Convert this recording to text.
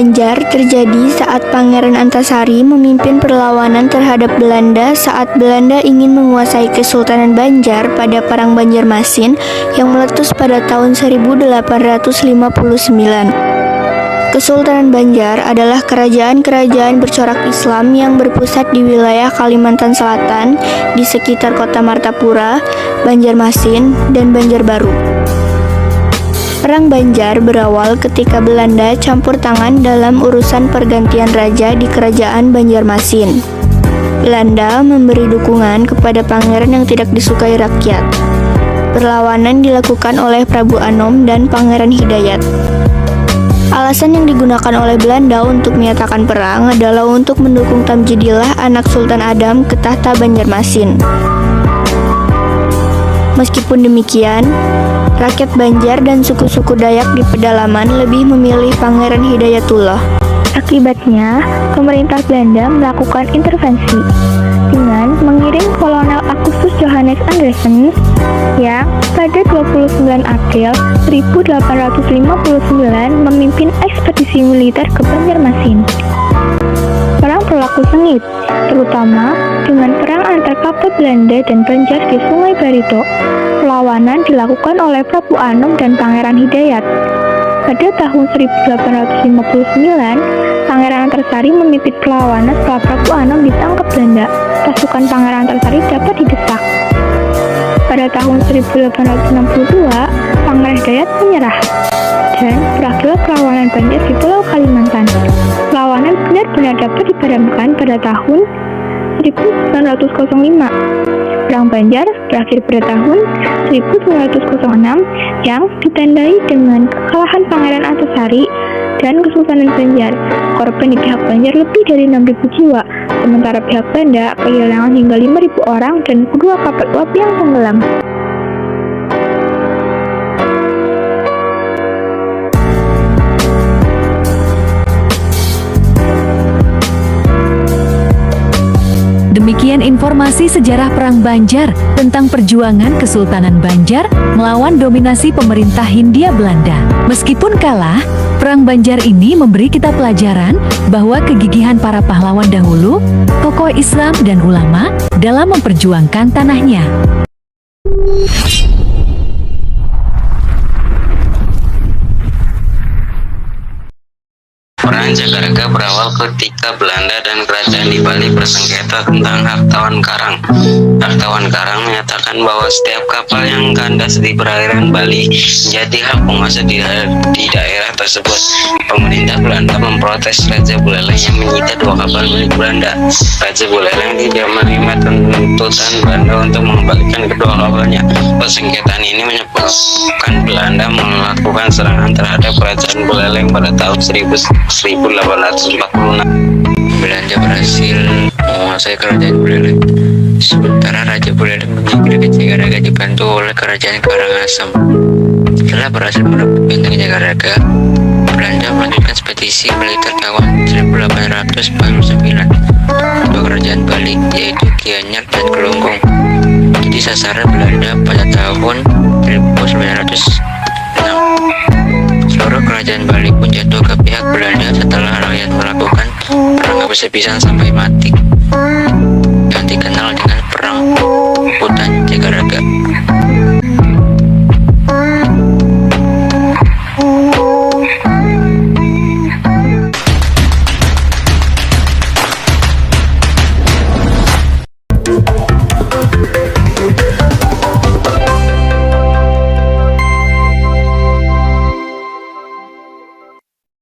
Banjar terjadi saat Pangeran Antasari memimpin perlawanan terhadap Belanda saat Belanda ingin menguasai Kesultanan Banjar pada Perang Banjarmasin yang meletus pada tahun 1859. Kesultanan Banjar adalah kerajaan-kerajaan bercorak Islam yang berpusat di wilayah Kalimantan Selatan di sekitar kota Martapura, Banjarmasin, dan Banjarbaru. Perang Banjar berawal ketika Belanda campur tangan dalam urusan pergantian raja di kerajaan Banjarmasin. Belanda memberi dukungan kepada pangeran yang tidak disukai rakyat. Perlawanan dilakukan oleh Prabu Anom dan Pangeran Hidayat. Alasan yang digunakan oleh Belanda untuk menyatakan perang adalah untuk mendukung Tamjidillah anak Sultan Adam ke tahta Banjarmasin. Meskipun demikian, rakyat Banjar dan suku-suku Dayak di pedalaman lebih memilih Pangeran Hidayatullah. Akibatnya, pemerintah Belanda melakukan intervensi dengan mengirim Kolonel Augustus Johannes Andresen yang pada 29 April 1859 memimpin ekspedisi militer ke Banjarmasin. Perang berlaku sengit, terutama dengan perang antar kapal Belanda dan Banjar di Sungai Barito. Perlawanan dilakukan oleh Prabu Anom dan Pangeran Hidayat. Pada tahun 1859, Pangeran Antasari memimpin perlawanan setelah Prabu Anom ditangkap Belanda. Pasukan Pangeran Antasari dapat didesak. Pada tahun 1862, Pangeran Hidayat menyerah dan berakhirlah perlawanan Banjar di Pulau Kalimantan. Perlawanan benar-benar dapat dipadamkan pada tahun 1905. Perang Banjar berakhir pada tahun 1906 yang ditandai dengan kekalahan Pangeran Antasari dan Kesultanan Banjar. Korban di pihak Banjar lebih dari 6.000 jiwa, sementara pihak Belanda kehilangan hingga 5.000 orang dan kedua kapal uap yang tenggelam. Demikian informasi sejarah Perang Banjar tentang perjuangan Kesultanan Banjar melawan dominasi pemerintah Hindia Belanda. Meskipun kalah, Perang Banjar ini memberi kita pelajaran bahwa kegigihan para pahlawan dahulu, tokoh Islam dan ulama dalam memperjuangkan tanahnya. Perang Jagaraga berawal ketika Belanda dan kerajaan di Bali bersengketa tentang hartawan karang. Hartawan karang menyatakan bahwa setiap kapal yang kandas di perairan Bali menjadi hak penguasa di daerah tersebut. Pemerintah Belanda memprotes Raja Buleleng yang menyita 2 kapal milik Belanda. Raja Buleleng tidak menerima tuntutan Belanda untuk mengembalikan kedua kapalnya. Persengketaan ini menyebabkan Belanda melakukan serangan terhadap kerajaan Buleleng pada tahun 1846. Belanda berhasil menguasai kerajaan Buleleng. Sementara Raja Buleleng menyingkir ke Jagaraga dibantu oleh kerajaan Karangasem. Setelah berhasil merebut benteng Jagaraga, Belanda melanjutkan ekspedisi militer tahun 1849 kedua kerajaan Bali, yaitu Gianyar dan Gelonggong. Jadi sasaran Belanda pada tahun 1906. Seluruh kerajaan Bali pun jatuh ke pihak Belanda setelah rakyat melakukan perang habis-habisan sampai mati yang dikenal dengan Perang